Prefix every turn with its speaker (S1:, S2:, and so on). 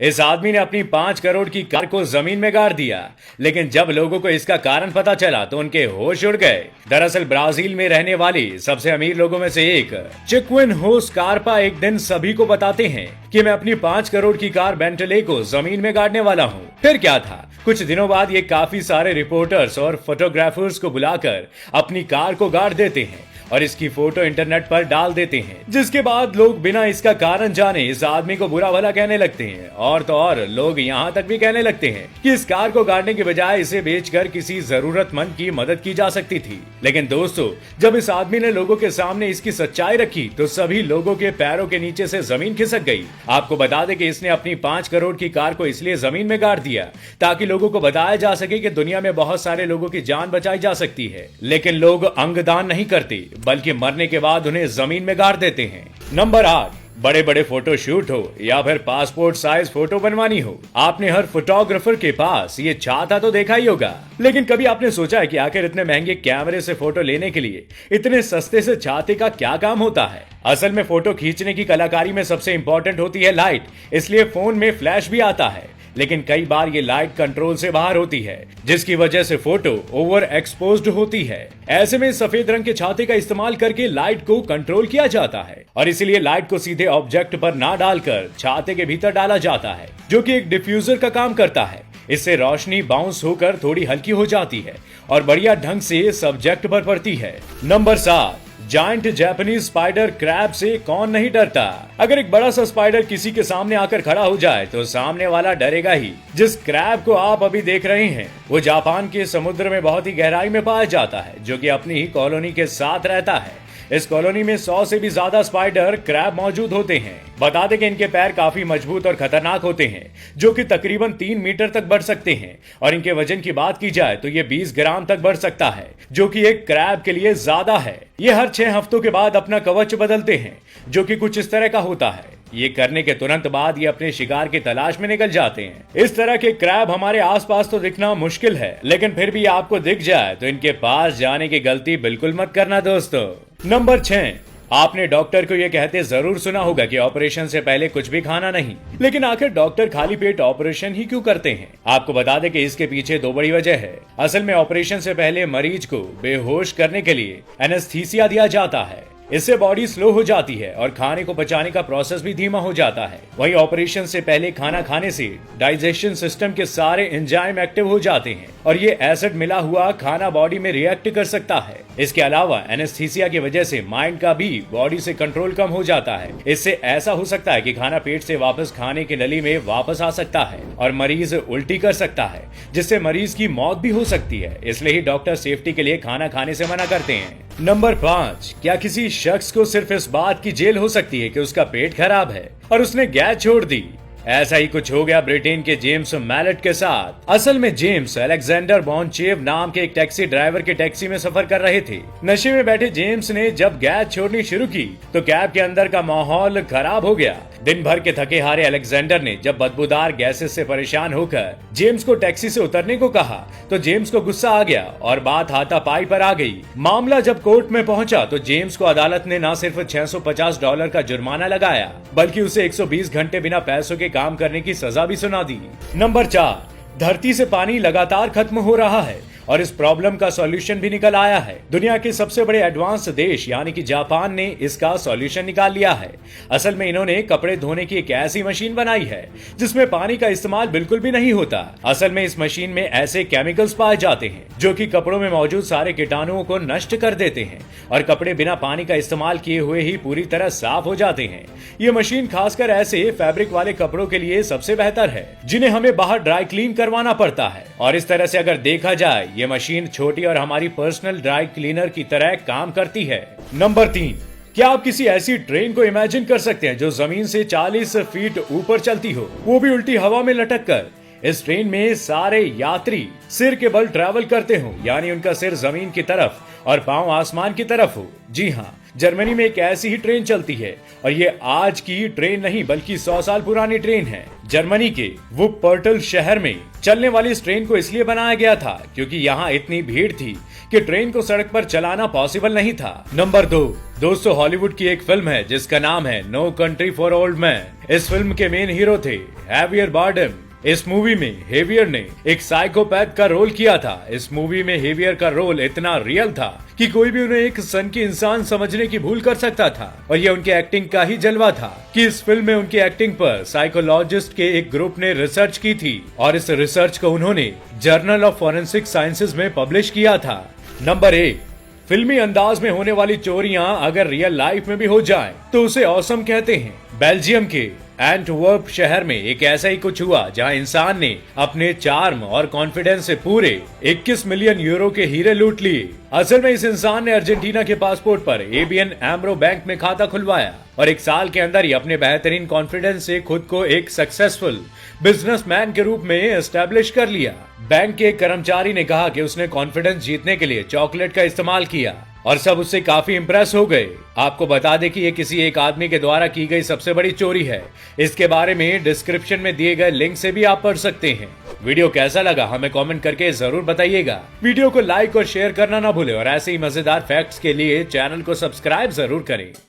S1: इस आदमी ने अपनी 5 करोड़ की कार को जमीन में गाड़ दिया, लेकिन जब लोगों को इसका कारण पता चला तो उनके होश उड़ गए। दरअसल ब्राजील में रहने वाली सबसे अमीर लोगों में से एक चिक्विन्हो स्कार्पा एक दिन सभी को बताते हैं कि मैं अपनी 5 करोड़ की कार बेंटले को जमीन में गाड़ने वाला हूँ। फिर क्या था, कुछ दिनों बाद ये काफी सारे रिपोर्टर्स और फोटोग्राफर्स को बुलाकर अपनी कार को गाड़ देते हैं और इसकी फोटो इंटरनेट पर डाल देते हैं, जिसके बाद लोग बिना इसका कारण जाने इस आदमी को बुरा भला कहने लगते हैं। और तो और लोग यहाँ तक भी कहने लगते हैं कि इस कार को गाड़ने के बजाय इसे बेचकर किसी जरूरतमंद की मदद की जा सकती थी। लेकिन दोस्तों, जब इस आदमी ने लोगों के सामने इसकी सच्चाई रखी तो सभी लोगों के पैरों के नीचे से जमीन खिसक गई। आपको बता दें कि इसने अपनी 5 करोड़ की कार को इसलिए जमीन में गाड़ दिया ताकि लोगों को बताया जा सके कि दुनिया में बहुत सारे लोगों की जान बचाई जा सकती है, लेकिन लोग अंगदान नहीं करते बल्कि मरने के बाद उन्हें जमीन में गाड़ देते हैं। नंबर 8, बड़े बड़े फोटो शूट हो या फिर पासपोर्ट साइज फोटो बनवानी हो, आपने हर फोटोग्राफर के पास ये छाता तो देखा ही होगा। लेकिन कभी आपने सोचा है कि आखिर इतने महंगे कैमरे से फोटो लेने के लिए इतने सस्ते से छाते का क्या काम होता है? असल में फोटो खींचने की कलाकारी में सबसे इंपॉर्टेंट होती है लाइट, इसलिए फोन में फ्लैश भी आता है, लेकिन कई बार ये लाइट कंट्रोल से बाहर होती है, जिसकी वजह से फोटो ओवर एक्सपोज्ड होती है। ऐसे में सफेद रंग के छाते का इस्तेमाल करके लाइट को कंट्रोल किया जाता है और इसीलिए लाइट को सीधे ऑब्जेक्ट पर ना डालकर छाते के भीतर डाला जाता है, जो कि एक डिफ्यूजर का काम करता है। इससे रोशनी बाउंस होकर थोड़ी हल्की हो जाती है और बढ़िया ढंग से सब्जेक्ट पर पड़ती है। Number 7, giant Japanese spider crab से कौन नहीं डरता? अगर एक बड़ा सा स्पाइडर किसी के सामने आकर खड़ा हो जाए तो सामने वाला डरेगा ही। जिस क्रैब को आप अभी देख रहे हैं वो जापान के समुद्र में बहुत ही गहराई में पाया जाता है, जो कि अपनी ही कॉलोनी के साथ रहता है। इस कॉलोनी में 100 से भी ज्यादा स्पाइडर क्रैब मौजूद होते हैं। बता दें कि इनके पैर काफी मजबूत और खतरनाक होते हैं, जो कि तकरीबन 3 मीटर तक बढ़ सकते हैं, और इनके वजन की बात की जाए तो ये 20 ग्राम तक बढ़ सकता है, जो कि एक क्रैब के लिए ज्यादा है। ये हर 6 हफ्तों के बाद अपना कवच बदलते हैं, जो कि कुछ इस तरह का होता है। ये करने के तुरंत बाद ये अपने शिकार की तलाश में निकल जाते हैं। इस तरह के क्रैब हमारे आसपास तो दिखना मुश्किल है, लेकिन फिर भी आपको दिख जाए तो इनके पास जाने की गलती बिल्कुल मत करना दोस्तों। नंबर 6, आपने डॉक्टर को यह कहते जरूर सुना होगा कि ऑपरेशन से पहले कुछ भी खाना नहीं, लेकिन आखिर डॉक्टर खाली पेट ऑपरेशन ही क्यों करते हैं? आपको बता दें कि इसके पीछे 2 बड़ी वजह है। असल में ऑपरेशन से पहले मरीज को बेहोश करने के लिए एनेस्थीसिया दिया जाता है। इससे बॉडी स्लो हो जाती है और खाने को पचाने का प्रोसेस भी धीमा हो जाता है। वहीं ऑपरेशन से पहले खाना खाने से डाइजेशन सिस्टम के सारे एंजाइम एक्टिव हो जाते हैं और ये एसिड मिला हुआ खाना बॉडी में रिएक्ट कर सकता है। इसके अलावा एनेस्थीसिया की वजह से माइंड का भी बॉडी से कंट्रोल कम हो जाता है। इससे ऐसा हो सकता है कि खाना पेट से वापस खाने की नली में वापस आ सकता है और मरीज उल्टी कर सकता है, जिससे मरीज की मौत भी हो सकती है। इसलिए ही डॉक्टर सेफ्टी के लिए खाना खाने से मना करते हैं। नंबर 5, क्या किसी शख्स को सिर्फ इस बात की जेल हो सकती है कि उसका पेट खराब है और उसने गैस छोड़ दी? ऐसा ही कुछ हो गया ब्रिटेन के जेम्स मैलेट के साथ। असल में जेम्स अलेक्जेंडर बॉन्चेव नाम के एक टैक्सी ड्राइवर के टैक्सी में सफर कर रहे थे। नशे में बैठे जेम्स ने जब गैस छोड़नी शुरू की तो कैब के अंदर का माहौल खराब हो गया। दिन भर के थके हारे अलेक्जेंडर ने जब बदबूदार गैसेस से परेशान होकर जेम्स को टैक्सी से उतरने को कहा तो जेम्स को गुस्सा आ गया और बात हाथापाई पर आ गई। मामला जब कोर्ट में पहुंचा तो जेम्स को अदालत ने न सिर्फ $650 का जुर्माना लगाया, बल्कि उसे 120 घंटे बिना पैसों के काम करने की सजा भी सुना दी। नंबर 4, धरती से पानी लगातार खत्म हो रहा है और इस प्रॉब्लम का सॉल्यूशन भी निकल आया है। दुनिया के सबसे बड़े एडवांस देश यानी कि जापान ने इसका सॉल्यूशन निकाल लिया है। असल में इन्होंने कपड़े धोने की एक ऐसी मशीन बनाई है जिसमें पानी का इस्तेमाल बिल्कुल भी नहीं होता। असल में इस मशीन में ऐसे केमिकल्स पाए जाते हैं जो कि कपड़ों में मौजूद सारे कीटाणुओं को नष्ट कर देते हैं और कपड़े बिना पानी का इस्तेमाल किए हुए ही पूरी तरह साफ हो जाते हैं। ये मशीन खासकर ऐसे फैब्रिक वाले कपड़ों के लिए सबसे बेहतर है जिन्हें हमें बाहर ड्राई क्लीन करवाना पड़ता है। और इस तरह से अगर देखा जाए ये मशीन छोटी और हमारी पर्सनल ड्राई क्लीनर की तरह काम करती है। नंबर 3, क्या आप किसी ऐसी ट्रेन को इमेजिन कर सकते हैं जो जमीन से 40 फीट ऊपर चलती हो, वो भी उल्टी हवा में लटक कर? इस ट्रेन में सारे यात्री सिर के बल ट्रैवल करते हो, यानी उनका सिर जमीन की तरफ और पांव आसमान की तरफ हो। जी हाँ, जर्मनी में एक ऐसी ही ट्रेन चलती है और ये आज की ट्रेन नहीं बल्कि 100 साल पुरानी ट्रेन है। जर्मनी के वुपर्टल शहर में चलने वाली इस ट्रेन को इसलिए बनाया गया था क्योंकि यहाँ इतनी भीड़ थी कि ट्रेन को सड़क पर चलाना पॉसिबल नहीं था। नंबर 2, दोस्तों हॉलीवुड की एक फिल्म है जिसका नाम है no country for old man. इस फिल्म के मेन हीरो थे हैवियर बार्डेम। इस मूवी में हेवियर ने एक साइकोपैथ का रोल किया था। इस मूवी में हेवियर का रोल इतना रियल था कि कोई भी उन्हें एक सन की इंसान समझने की भूल कर सकता था, और ये उनके एक्टिंग का ही जलवा था कि इस फिल्म में उनकी एक्टिंग पर साइकोलॉजिस्ट के एक ग्रुप ने रिसर्च की थी और इस रिसर्च को उन्होंने जर्नल ऑफ फॉरेंसिक साइंसेज में पब्लिश किया था। नंबर 1, फिल्मी अंदाज में होने वाली चोरियां अगर रियल लाइफ में भी हो जाएं, तो उसे ऑसम कहते हैं। बेल्जियम के एंटवर्प शहर में एक ऐसा ही कुछ हुआ जहां इंसान ने अपने चार्म और कॉन्फिडेंस से पूरे 21 मिलियन यूरो के हीरे लूट लिए। असल में इस इंसान ने अर्जेंटीना के पासपोर्ट पर एबीएन एमरो बैंक में खाता खुलवाया और 1 साल के अंदर ही अपने बेहतरीन कॉन्फिडेंस से खुद को एक सक्सेसफुल बिजनेसमैन के रूप में एस्टेब्लिश कर लिया। बैंक के एक कर्मचारी ने कहा कि उसने कॉन्फिडेंस जीतने के लिए चॉकलेट का इस्तेमाल किया और सब उससे काफी इंप्रेस हो गए। आपको बता दें कि ये किसी एक आदमी के द्वारा की गई सबसे बड़ी चोरी है। इसके बारे में डिस्क्रिप्शन में दिए गए लिंक से भी आप पढ़ सकते हैं। वीडियो कैसा लगा हमें कमेंट करके जरूर बताइएगा। वीडियो को लाइक और शेयर करना ना भूलें और ऐसे ही मजेदार फैक्ट्स के लिए चैनल को सब्सक्राइब जरूर करें।